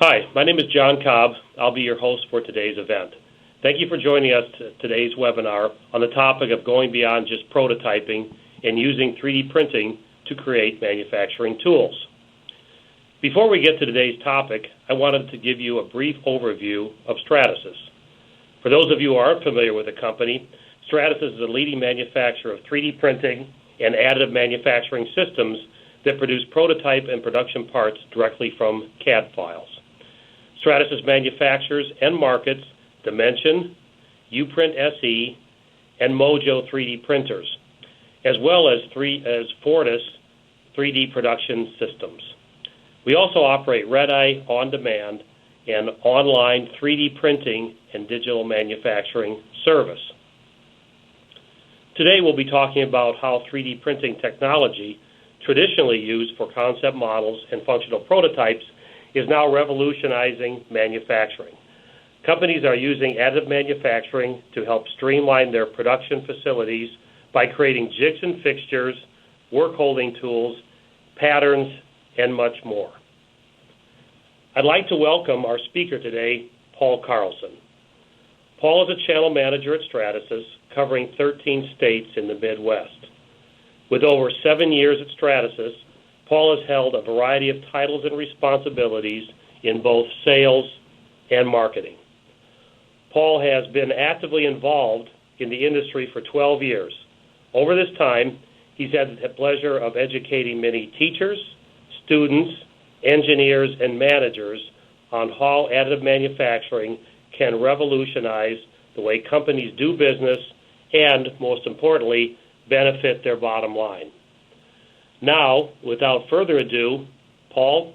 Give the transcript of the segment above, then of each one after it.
Hi, my name is John Cobb. I'll be your host for today's event. Thank you for joining us today's webinar on the topic of going beyond just prototyping and using 3D printing to create manufacturing tools. Before we get to today's topic, I wanted to give you a brief overview of Stratasys. For those of you who aren't familiar with the company, Stratasys is a leading manufacturer of 3D printing and additive manufacturing systems that produce prototype and production parts directly from CAD files. Stratasys manufactures and markets Dimension, Uprint SE, and Mojo 3D printers, as well as Fortis 3D production systems. We also operate Red-Eye On Demand and online 3D printing and digital manufacturing service. Today we'll be talking about how 3D printing technology, traditionally used for concept models and functional prototypes, is now revolutionizing manufacturing. Companies are using additive manufacturing to help streamline their production facilities by creating jigs and fixtures, work holding tools, patterns, and much more. I'd like to welcome our speaker today, Paul Carlson. Paul is a channel manager at Stratasys, covering 13 states in the Midwest. With over 7 years at Stratasys, Paul has held a variety of titles and responsibilities in both sales and marketing. Paul has been actively involved in the industry for 12 years. Over this time, he's had the pleasure of educating many teachers, students, engineers, and managers on how additive manufacturing can revolutionize the way companies do business and, most importantly, benefit their bottom line. Now, without further ado, Paul,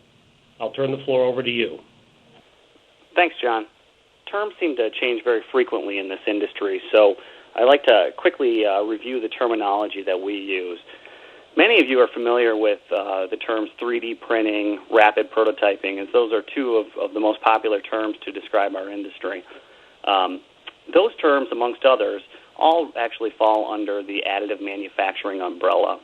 I'll turn the floor over to you. Thanks, John. Terms seem to change very frequently in this industry, so I'd like to quickly review the terminology that we use. Many of you are familiar with the terms 3D printing, rapid prototyping, as those are two of the most popular terms to describe our industry. Those terms, amongst others, all actually fall under the additive manufacturing umbrella.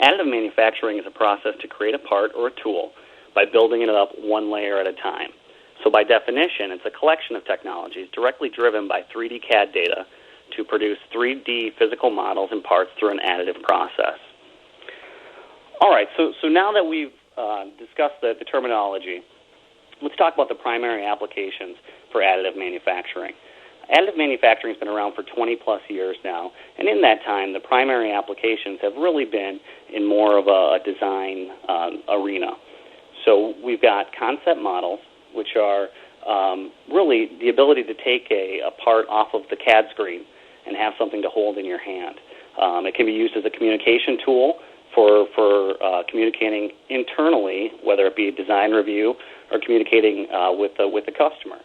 Additive manufacturing is a process to create a part or a tool by building it up one layer at a time. So by definition, it's a collection of technologies directly driven by 3D CAD data to produce 3D physical models and parts through an additive process. All right, so now that we've discussed the terminology, let's talk about the primary applications for additive manufacturing. Additive manufacturing has been around for 20-plus years now, and in that time, the primary applications have really been in more of a design arena. So we've got concept models, which are really the ability to take a part off of the CAD screen and have something to hold in your hand. It can be used as a communication tool for communicating internally, whether it be a design review or communicating with the customer.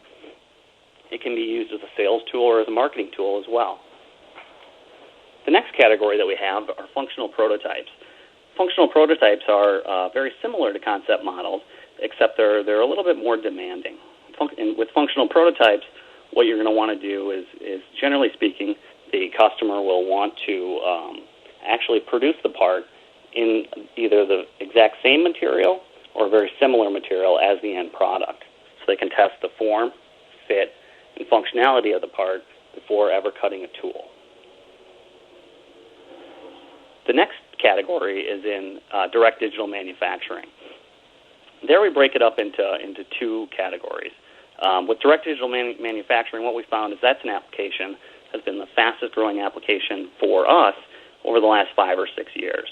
It can be used as a sales tool or as a marketing tool as well. The next category that we have are functional prototypes. Functional prototypes are very similar to concept models, except they're a little bit more demanding. With functional prototypes, what you're going to want to do is generally speaking, the customer will want to actually produce the part in either the exact same material or very similar material as the end product. So they can test the form, fit, and functionality of the part before ever cutting a tool. The next category is in direct digital manufacturing. There we break it up into two categories. With direct digital manufacturing, what we found is that's an application has been the fastest growing application for us over the last 5 or 6 years.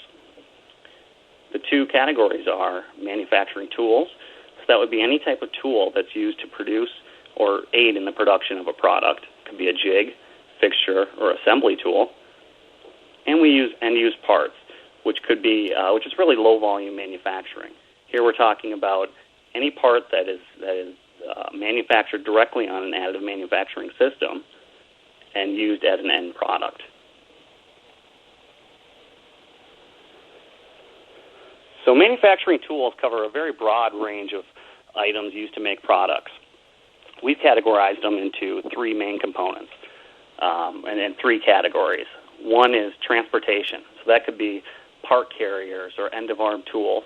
The two categories are manufacturing tools. So that would be any type of tool that's used to produce or aid in the production of a product. It could be a jig, fixture, or assembly tool. And we use end-use parts, which is really low-volume manufacturing. Here we're talking about any part that is manufactured directly on an additive manufacturing system and used as an end product. So manufacturing tools cover a very broad range of items used to make products. We've categorized them into three main components and in three categories. One is transportation. So that could be part carriers or end-of-arm tools.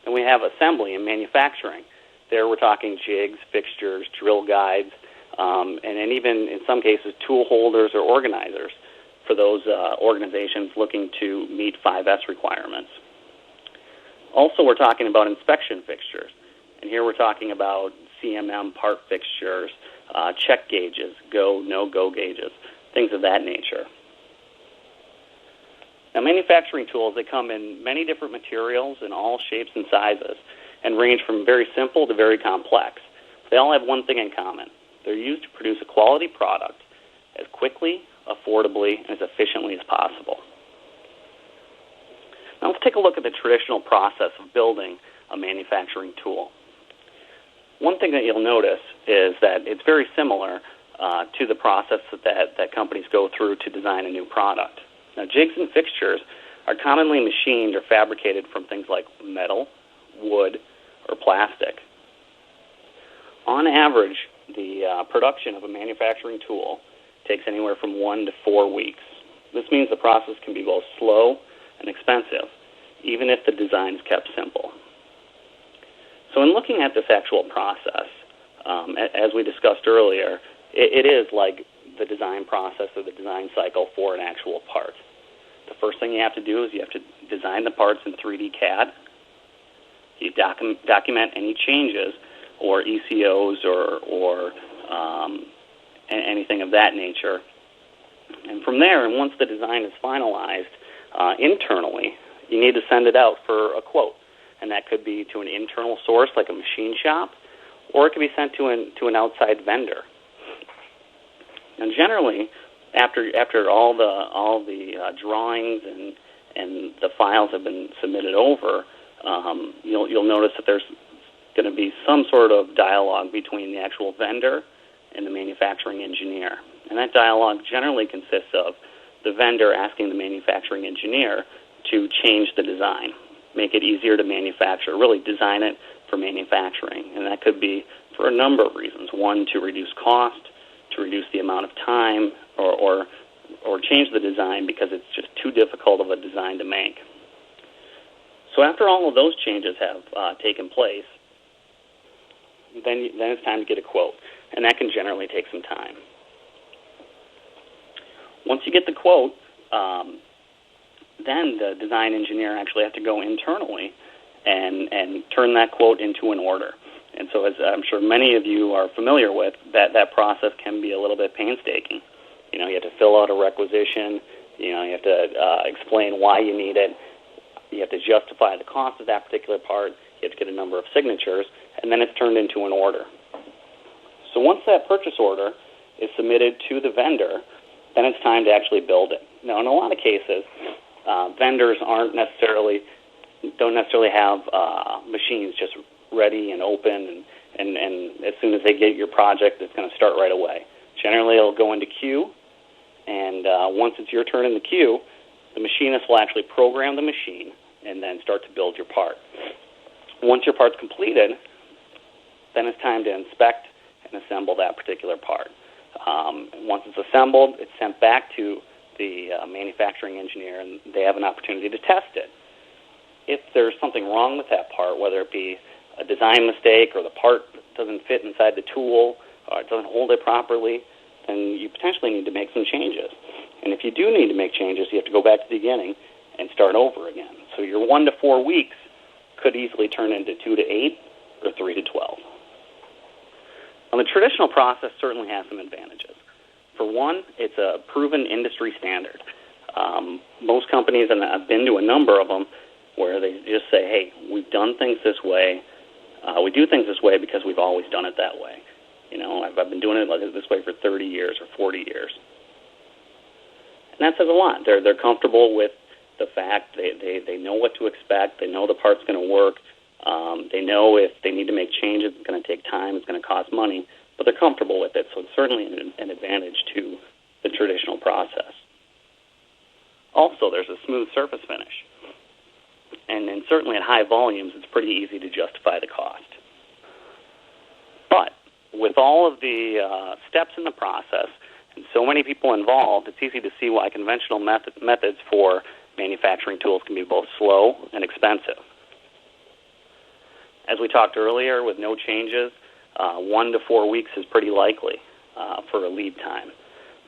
And we have assembly and manufacturing. There we're talking jigs, fixtures, drill guides, and even in some cases tool holders or organizers for those organizations looking to meet 5S requirements. Also, we're talking about inspection fixtures, and here we're talking about CMM part fixtures, check gauges, go, no-go gauges, things of that nature. Now, manufacturing tools, they come in many different materials in all shapes and sizes and range from very simple to very complex. They all have one thing in common. They're used to produce a quality product as quickly, affordably, and as efficiently as possible. Now, let's take a look at the traditional process of building a manufacturing tool. One thing that you'll notice is that it's very similar to the process that companies go through to design a new product. Now, jigs and fixtures are commonly machined or fabricated from things like metal, wood, or plastic. On average, the production of a manufacturing tool takes anywhere from 1 to 4 weeks. This means the process can be both slow and expensive, even if the design is kept simple. So in looking at this actual process, as we discussed earlier, it is like the design process or the design cycle for an actual part. The first thing you have to do is you have to design the parts in 3D CAD. You document any changes or ECOs or anything of that nature. And from there, and once the design is finalized internally, you need to send it out for a quote. And that could be to an internal source like a machine shop, or it could be sent to an outside vendor. And generally, after all the drawings and the files have been submitted over, you'll notice that there's going to be some sort of dialogue between the actual vendor and the manufacturing engineer. And that dialogue generally consists of the vendor asking the manufacturing engineer to change the design, make it easier to manufacture, really design it for manufacturing. And that could be for a number of reasons. One, to reduce cost, to reduce the amount of time, or change the design because it's just too difficult of a design to make. So after all of those changes have taken place, then it's time to get a quote, and that can generally take some time. Once you get the quote, then the design engineer actually has to go internally and turn that quote into an order. And so, as I'm sure many of you are familiar with, that process can be a little bit painstaking. You have to fill out a requisition. You have to explain why you need it. You have to justify the cost of that particular part. You have to get a number of signatures, and then it's turned into an order. So once that purchase order is submitted to the vendor, then it's time to actually build it. Now, in a lot of cases, vendors don't necessarily have machines just ready and open, and as soon as they get your project, it's going to start right away. Generally, it'll go into queue, and once it's your turn in the queue, the machinist will actually program the machine and then start to build your part. Once your part's completed, then it's time to inspect and assemble that particular part. Once it's assembled, it's sent back to the manufacturing engineer, and they have an opportunity to test it. If there's something wrong with that part, whether it be a design mistake or the part doesn't fit inside the tool or it doesn't hold it properly, then you potentially need to make some changes. And if you do need to make changes, you have to go back to the beginning and start over again. So your 1 to 4 weeks could easily turn into 2 to 8 or 3 to 12. Now, the traditional process certainly has some advantages. For one, it's a proven industry standard. Most companies, and I've been to a number of them, where they just say, hey, we've done things this way. We do things this way because we've always done it that way. I've been doing it this way for 30 years or 40 years. And that says a lot. They're comfortable with the fact they know what to expect. They know the part's going to work. They know if they need to make changes, it's going to take time, it's going to cost money, but they're comfortable with it. So it's certainly an advantage to the traditional process. Also, there's a smooth surface finish. And certainly at high volumes, it's pretty easy to justify the cost. But with all of the steps in the process and so many people involved, it's easy to see why conventional methods for manufacturing tools can be both slow and expensive. As we talked earlier, with no changes, 1 to 4 weeks is pretty likely for a lead time.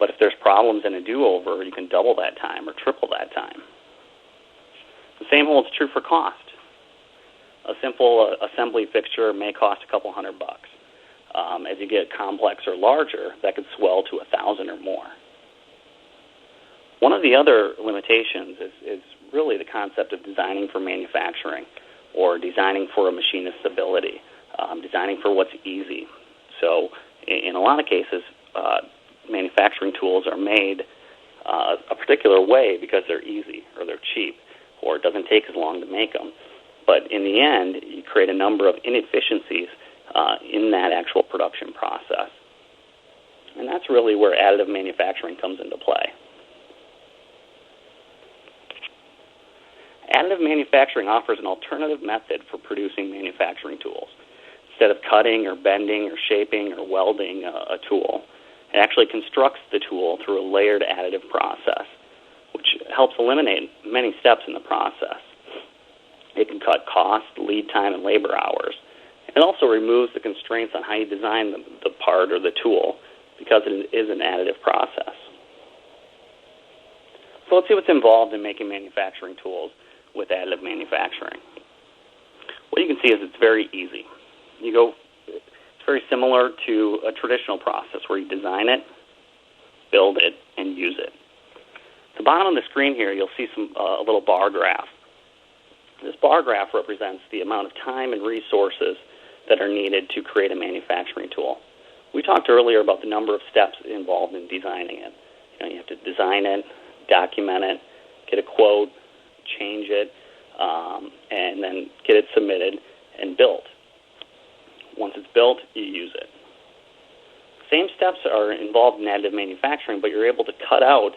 But if there's problems in a do-over, you can double that time or triple that time. The same holds true for cost. A simple assembly fixture may cost a couple $100. As you get complex or larger, that could swell to $1,000 or more. One of the other limitations is really the concept of designing for manufacturing, or designing for a machinist's ability, designing for what's easy. So in a lot of cases, manufacturing tools are made a particular way because they're easy or they're cheap, or it doesn't take as long to make them. But in the end, you create a number of inefficiencies in that actual production process. And that's really where additive manufacturing comes into play. Additive manufacturing offers an alternative method for producing manufacturing tools. Instead of cutting or bending or shaping or welding a tool, it actually constructs the tool through a layered additive process, which helps eliminate many steps in the process. It can cut cost, lead time, and labor hours. It also removes the constraints on how you design the part or the tool, because it is an additive process. So let's see what's involved in making manufacturing tools with additive manufacturing. What you can see is it's very easy. It's very similar to a traditional process where you design it, build it, and use it. At the bottom of the screen here, you'll see a little bar graph. This bar graph represents the amount of time and resources that are needed to create a manufacturing tool. We talked earlier about the number of steps involved in designing it. You have to design it, document it, get a quote, change it, and then get it submitted and built. Once it's built, you use it. Same steps are involved in additive manufacturing, but you're able to cut out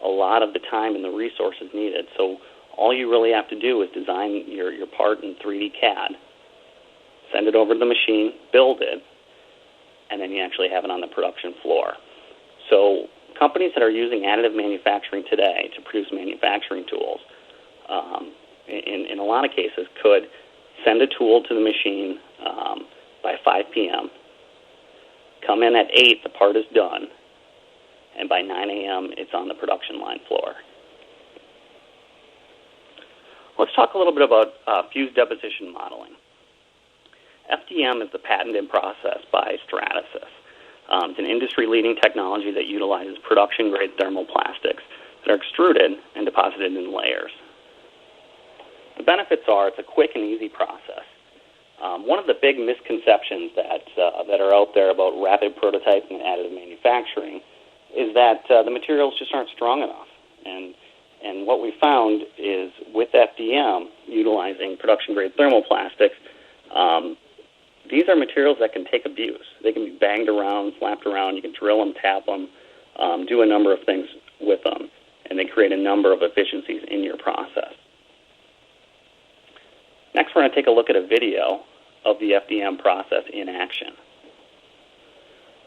a lot of the time and the resources needed. So all you really have to do is design your part in 3D CAD, send it over to the machine, build it, and then you actually have it on the production floor. So companies that are using additive manufacturing today to produce manufacturing tools, in a lot of cases, could send a tool to the machine by 5 p.m., come in at 8, the part is done, and by 9 a.m., it's on the production line floor. Let's talk a little bit about fused deposition modeling. Fdm is the patented process by Stratasys. It's an industry-leading technology that utilizes production-grade thermoplastics that are extruded and deposited in layers. The benefits are it's a quick and easy process. One of the big misconceptions that are out there about rapid prototyping and additive manufacturing is that the materials just aren't strong enough. And what we found is with FDM, utilizing production-grade thermoplastics, these are materials that can take abuse. They can be banged around, slapped around. You can drill them, tap them, do a number of things with them, and they create a number of efficiencies in your process. Next, we're going to take a look at a video of the FDM process in action.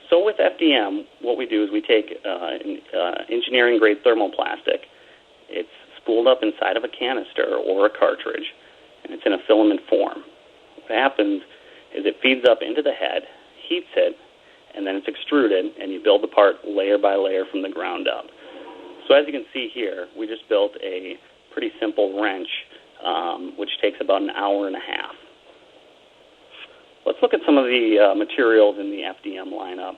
So with FDM, what we do is we take engineering-grade thermoplastic. It's spooled up inside of a canister or a cartridge, and it's in a filament form. What happens is it feeds up into the head, heats it, and then it's extruded, and you build the part layer by layer from the ground up. So as you can see here, we just built a pretty simple wrench, which takes about an hour and a half. Let's look at some of the materials in the FDM lineup.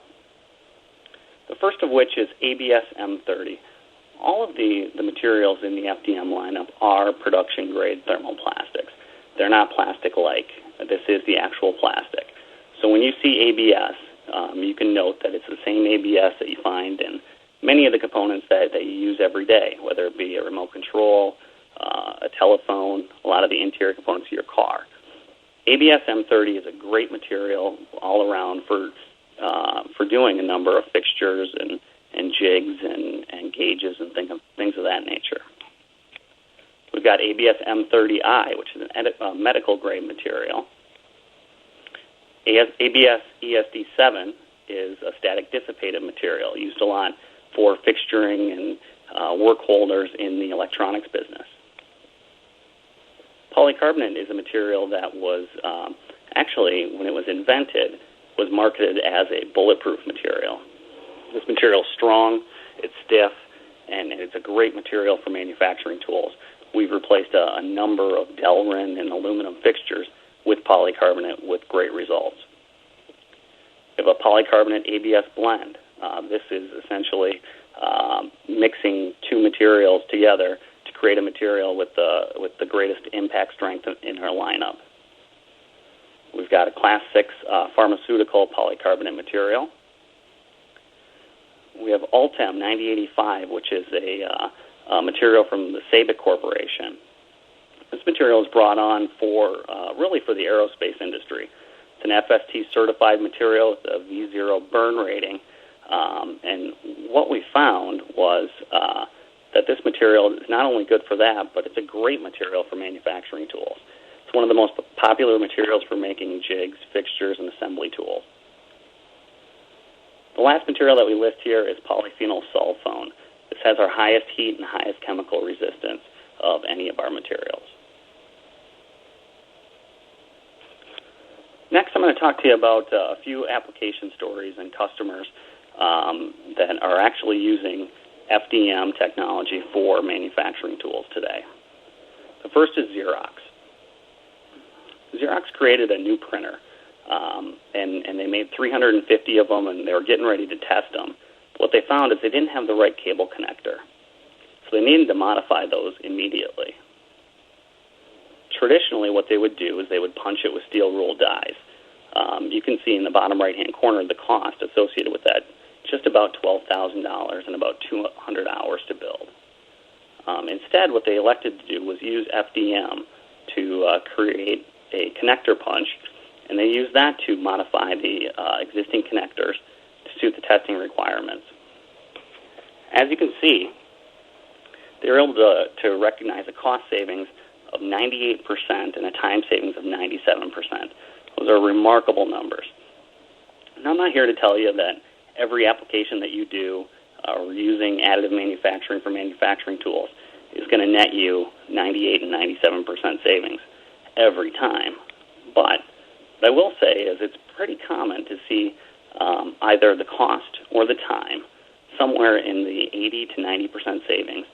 The first of which is ABS M30. All of the materials in the FDM lineup are production-grade thermoplastics. They're not plastic-like. This is the actual plastic. So when you see ABS, you can note that it's the same ABS that you find in many of the components that you use every day, whether it be a remote control, a telephone, a lot of the interior components of your car. ABS M30 is a great material all around for doing a number of fixtures and jigs and gauges and things of that nature. We've got ABS M30i, which is a medical-grade material. ABS ESD7 is a static dissipated material used a lot for fixturing and work holders in the electronics business. Polycarbonate is a material that was actually, when it was invented, was marketed as a bulletproof material. This material is strong, it's stiff, and it's a great material for manufacturing tools. We've replaced a number of Delrin and aluminum fixtures with polycarbonate with great results. We have a polycarbonate ABS blend. This is essentially mixing two materials together to create a material with the greatest impact strength in our lineup. We've got a Class 6 pharmaceutical polycarbonate material. We have Ultem 9085, which is a material from the Sabic Corporation. This material is brought on really for the aerospace industry. It's an FST certified material with a V0 burn rating. And what we found was that this material is not only good for that, but it's a great material for manufacturing tools. It's one of the most popular materials for making jigs, fixtures, and assembly tools. The last material that we list here is polyphenol sulfone. This has our highest heat and highest chemical resistance of any of our materials. Next, I'm going to talk to you about a few application stories and customers that are actually using FDM technology for manufacturing tools today. The first is Xerox. Xerox created a new printer, and they made 350 of them, and they were getting ready to test them. What they found is they didn't have the right cable connector, so they needed to modify those immediately. Traditionally, what they would do is they would punch it with steel rule dies. You can see in the bottom right-hand corner the cost associated with that, just about $12,000 and about 200 hours to build. Instead, what they elected to do was use FDM to create a connector punch, and they used that to modify the existing connectors to suit the testing requirements. As you can see, they were able to recognize a cost savings of 98% and a time savings of 97%. Those are remarkable numbers. And I'm not here to tell you that every application that you do or using additive manufacturing for manufacturing tools is going to net you 98 and 97% savings every time. But what I will say is it's pretty common to see either the cost or the time somewhere in the 80 to 90% savings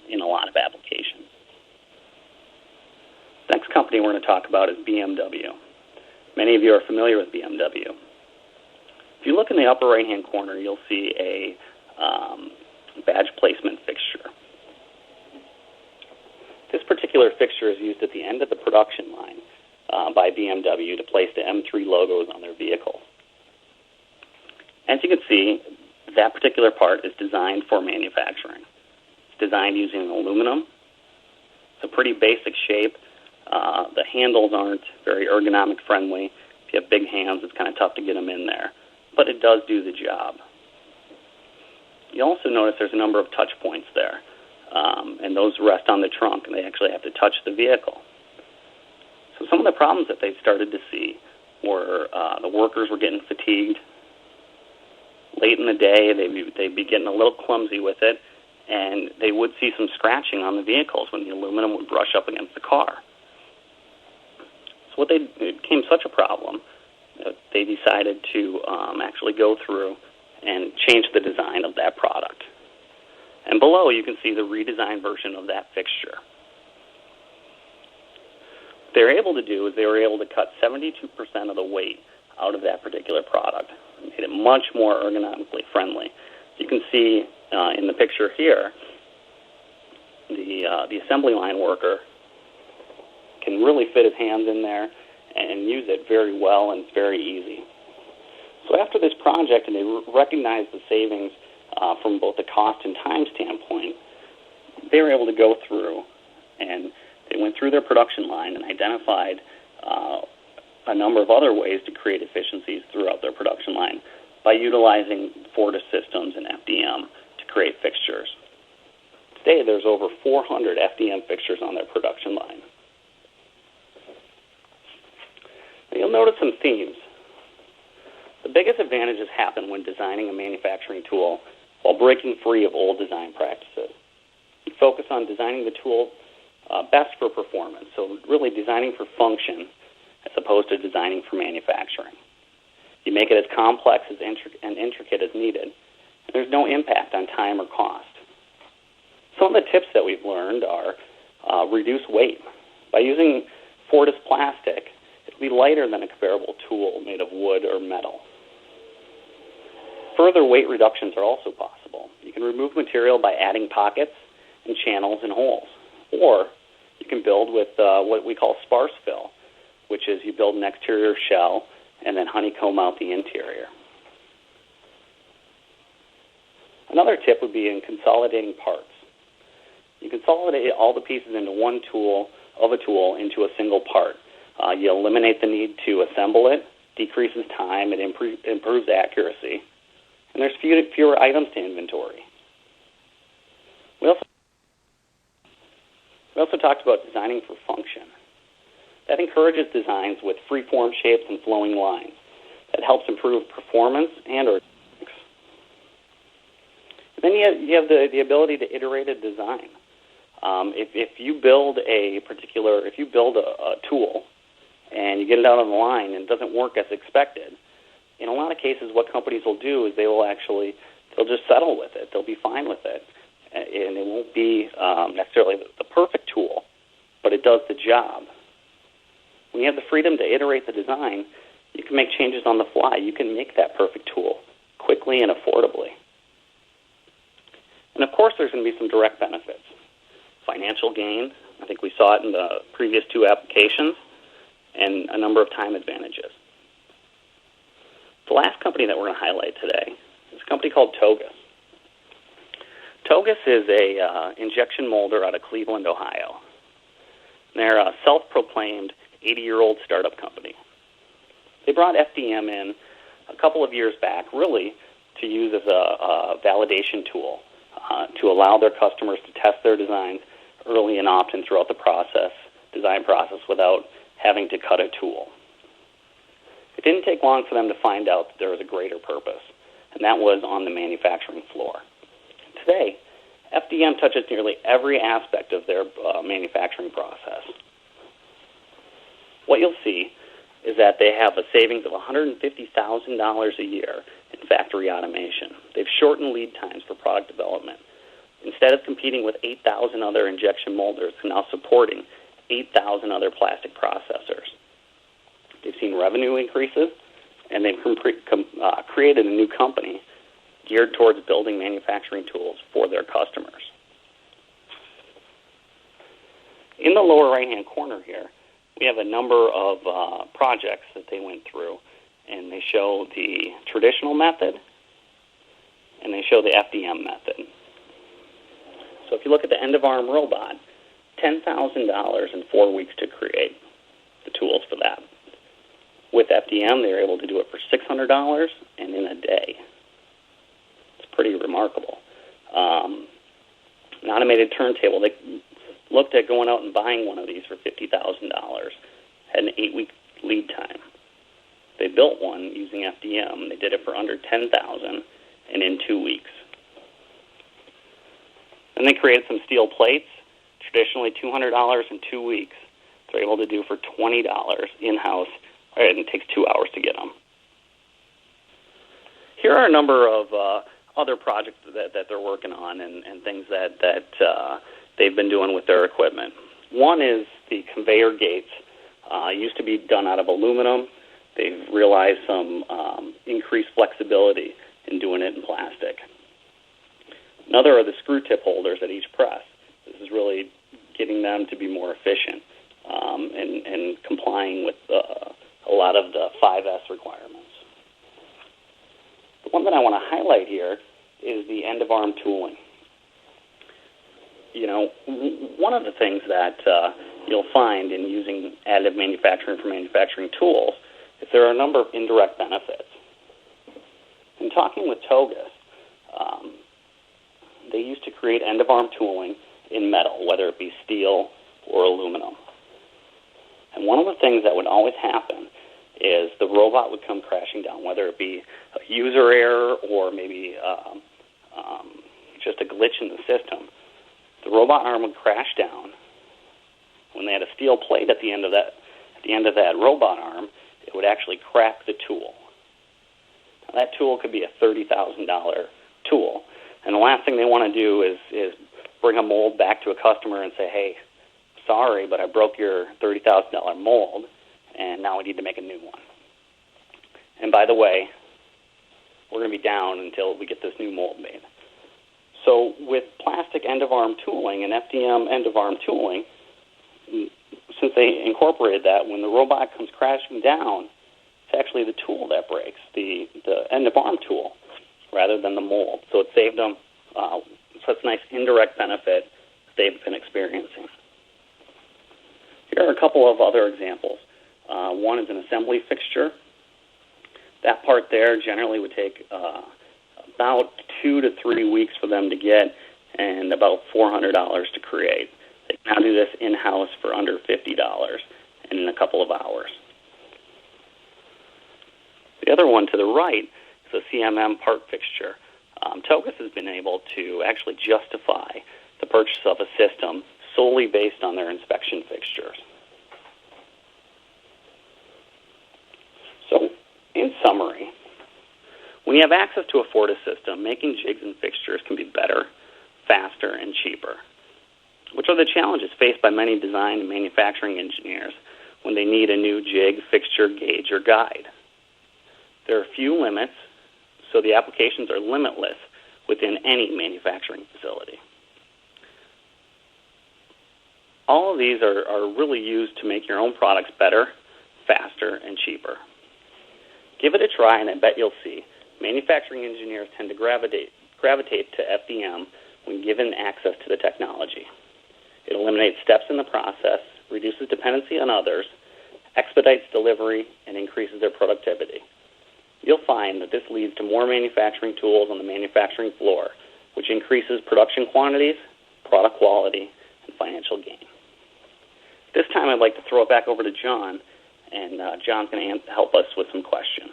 in a lot of applications. The next company we're going to talk about is BMW. Many of you are familiar with BMW. If you look in the upper right-hand corner, you'll see a badge placement fixture. This particular fixture is used at the end of the production line by BMW to place the M3 logos on their vehicles. As you can see, that particular part is designed for manufacturing. It's designed using aluminum. It's a pretty basic shape. The handles aren't very ergonomic friendly. If you have big hands, it's kind of tough to get them in there. But it does do the job. You also notice there's a number of touch points there, and those rest on the trunk, and they actually have to touch the vehicle. So some of the problems that they started to see were the workers were getting fatigued. Late in the day, they'd be getting a little clumsy with it, and they would see some scratching on the vehicles when the aluminum would brush up against the car. So it became such a problem that they decided to actually go through and change the design of that product. And below you can see the redesigned version of that fixture. What they were able to do is they were able to cut 72% of the weight out of that particular product. It made it much more ergonomically friendly. You can see in the picture here, the assembly line worker can really fit his hands in there and use it very well, and it's very easy. So after this project, and they recognized the savings from both the cost and time standpoint, they were able to go through and they went through their production line and identified a number of other ways to create efficiencies throughout their production line by utilizing Fortis systems and FDM to create fixtures. Today, there's over 400 FDM fixtures on their production line. Now, you'll notice some themes. The biggest advantages happen when designing a manufacturing tool while breaking free of old design practices. You focus on designing the tool best for performance, so really designing for function as opposed to designing for manufacturing. You make it as complex and intricate as needed, and there's no impact on time or cost. Some of the tips that we've learned are reduce weight. By using Fortis plastic, it will be lighter than a comparable tool made of wood or metal. Further weight reductions are also possible. You can remove material by adding pockets and channels and holes, or you can build with what we call sparse fill, which is you build an exterior shell and then honeycomb out the interior. Another tip would be in consolidating parts. You consolidate all the pieces into one tool into a single part. You eliminate the need to assemble it, decreases time, it improves accuracy, and there's fewer items to inventory. We also talked about designing for function. That encourages designs with free-form shapes and flowing lines. That helps improve performance and ergonomics. And then you have the ability to iterate a design. If you build a tool and you get it out on the line and it doesn't work as expected, in a lot of cases what companies will do is they'll just settle with it. They'll be fine with it. And it won't be necessarily the perfect tool, but it does the job. When you have the freedom to iterate the design, you can make changes on the fly. You can make that perfect tool quickly and affordably. And of course there's going to be some direct benefits. Financial gain, I think we saw it in the previous two applications, and a number of time advantages. The last company that we're going to highlight today is a company called Togus. Togus is a injection molder out of Cleveland, Ohio. They're a self-proclaimed 80-year-old startup company. They brought Fdm in a couple of years back, really, to use as a validation tool to allow their customers to test their designs early and often throughout the design process, without having to cut a tool. It didn't take long for them to find out that there was a greater purpose, and that was on the manufacturing floor. Today, Fdm touches nearly every aspect of their manufacturing process. What you'll see is that they have a savings of $150,000 a year in factory automation. They've shortened lead times for product development. Instead of competing with 8,000 other injection molders, they're now supporting 8,000 other plastic processors. They've seen revenue increases, and they've created a new company geared towards building manufacturing tools for their customers. In the lower right-hand corner here, we have a number of projects that they went through, and they show the traditional method, and they show the Fdm method. So if you look at the end-of-arm robot, $10,000 in 4 weeks to create the tools for that. With Fdm, they were able to do it for $600 and in a day. It's pretty remarkable. An automated turntable, they looked at going out and buying one of these for $50,000. Had an 8-week lead time. They built one using Fdm. They did it for under $10,000 and in 2 weeks. And they created some steel plates, traditionally $200 in 2 weeks. They're able to do for $20 in-house, and it takes 2 hours to get them. Here are a number of other projects that they're working on and things that they've been doing with their equipment. One is the conveyor gates. Used to be done out of aluminum. They've realized some increased flexibility in doing it in plastic. Another are the screw tip holders at each press. This is really getting them to be more efficient and complying with a lot of the 5S requirements. The one that I want to highlight here is the end-of-arm tooling. You know, one of the things that you'll find in using additive manufacturing for manufacturing tools is there are a number of indirect benefits. In talking with Togus, they used to create end-of-arm tooling in metal, whether it be steel or aluminum. And one of the things that would always happen is the robot would come crashing down, whether it be a user error or maybe just a glitch in the system. The robot arm would crash down. When they had a steel plate at the end of the end of that robot arm, it would actually crack the tool. Now, that tool could be a $30,000 tool. And the last thing they want to do is bring a mold back to a customer and say, hey, sorry, but I broke your $30,000 mold, and now we need to make a new one. And by the way, we're going to be down until we get this new mold made. So with plastic end-of-arm tooling and FDM end-of-arm tooling, since they incorporated that, when the robot comes crashing down, it's actually the tool that breaks, the end-of-arm tool, rather than the mold. So it saved them such a nice indirect benefit they've been experiencing. Here are a couple of other examples. One is an assembly fixture. That part there generally would take about 2 to 3 weeks for them to get and about $400 to create. They can now do this in-house for under $50 in a couple of hours. The other one to the right is a CMM part fixture. Tokus has been able to actually justify the purchase of a system solely based on their inspection fixtures. So, in summary, when you have access to a Fortis system, making jigs and fixtures can be better, faster, and cheaper, which are the challenges faced by many design and manufacturing engineers when they need a new jig, fixture, gauge, or guide. There are few limits, so the applications are limitless within any manufacturing facility. All of these are really used to make your own products better, faster, and cheaper. Give it a try, and I bet you'll see. Manufacturing engineers tend to gravitate to FDM when given access to the technology. It eliminates steps in the process, reduces dependency on others, expedites delivery, and increases their productivity. You'll find that this leads to more manufacturing tools on the manufacturing floor, which increases production quantities, product quality, and financial gain. This time I'd like to throw it back over to John, and John's going to help us with some questions.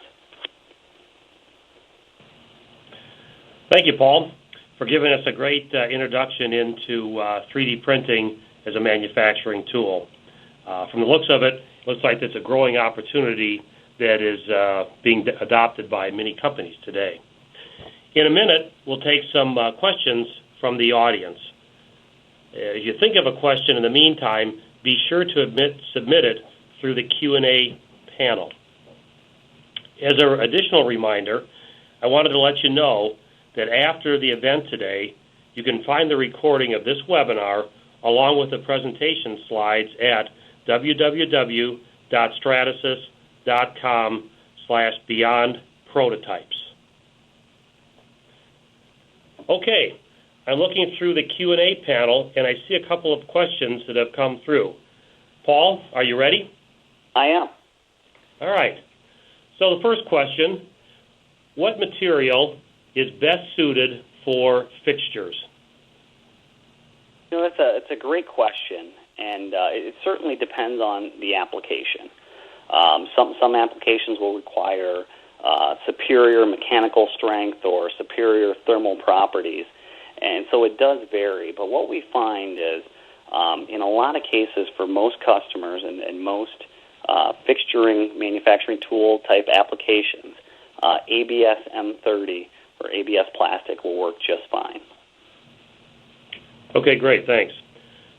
Thank you, Paul, for giving us a great introduction into 3D printing as a manufacturing tool. From the looks of it, it looks like it's a growing opportunity that is being adopted by many companies today. In a minute, we'll take some questions from the audience. If you think of a question in the meantime, be sure to submit it through the Q&A panel. As an additional reminder, I wanted to let you know that after the event today, you can find the recording of this webinar along with the presentation slides at www.stratasys.com/beyondprototypes. Okay, I'm looking through the Q&A panel, and I see a couple of questions that have come through. Paul, are you ready? I am. All right. So the first question, what material is best suited for fixtures? You know, that's a great question, and it certainly depends on the application. Some applications will require superior mechanical strength or superior thermal properties, and so it does vary. But what we find is, in a lot of cases for most customers and most fixturing manufacturing tool type applications, ABS M30 or ABS plastic will work just fine. Okay, great, thanks.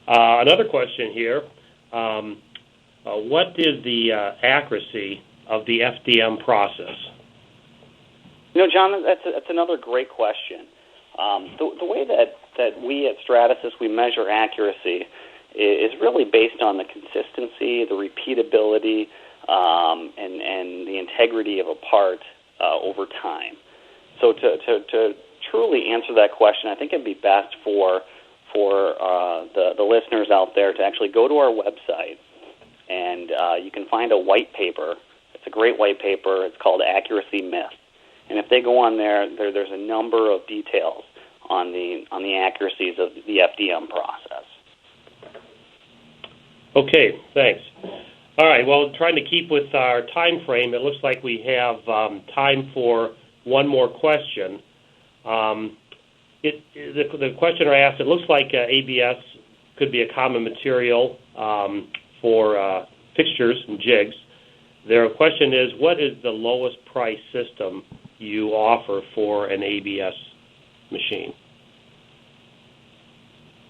Another question here. What is the accuracy of the Fdm process? You know, John, that's another great question. The way that we at Stratasys, we measure accuracy is really based on the consistency, the repeatability, and the integrity of a part over time. So to truly answer that question, I think it'd be best for the listeners out there to actually go to our website, and you can find a white paper. It's a great white paper. It's called Accuracy Myth. And if they go on there's a number of details on the accuracies of the FDM process. Okay, thanks. All right, well, trying to keep with our time frame, it looks like we have time for one more question. The questioner asked, it looks like ABS could be a common material for fixtures and jigs. Their question is, what is the lowest price system you offer for an ABS machine?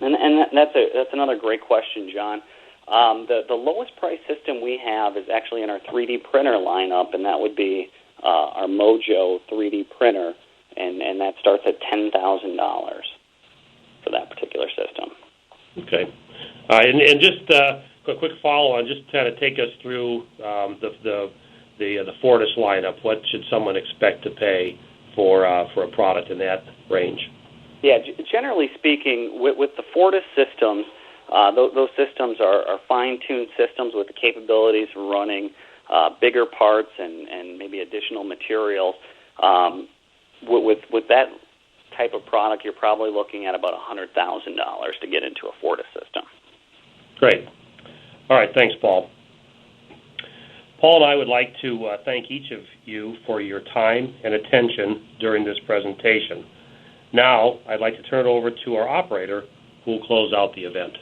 And that's another great question, John. The lowest price system we have is actually in our 3D printer lineup, and that would be our Mojo 3D printer, and that starts at $10,000 for that particular system. Okay. And just a quick follow-on, just kind of take us through the Fortis lineup. What should someone expect to pay for a product in that range? Yeah, generally speaking, with the Fortis systems, those systems are fine-tuned systems with the capabilities of running bigger parts and maybe additional materials. With that type of product, you're probably looking at about $100,000 to get into a Fortis system. Great. All right, thanks, Paul. Paul and I would like to thank each of you for your time and attention during this presentation. Now, I'd like to turn it over to our operator, who will close out the event.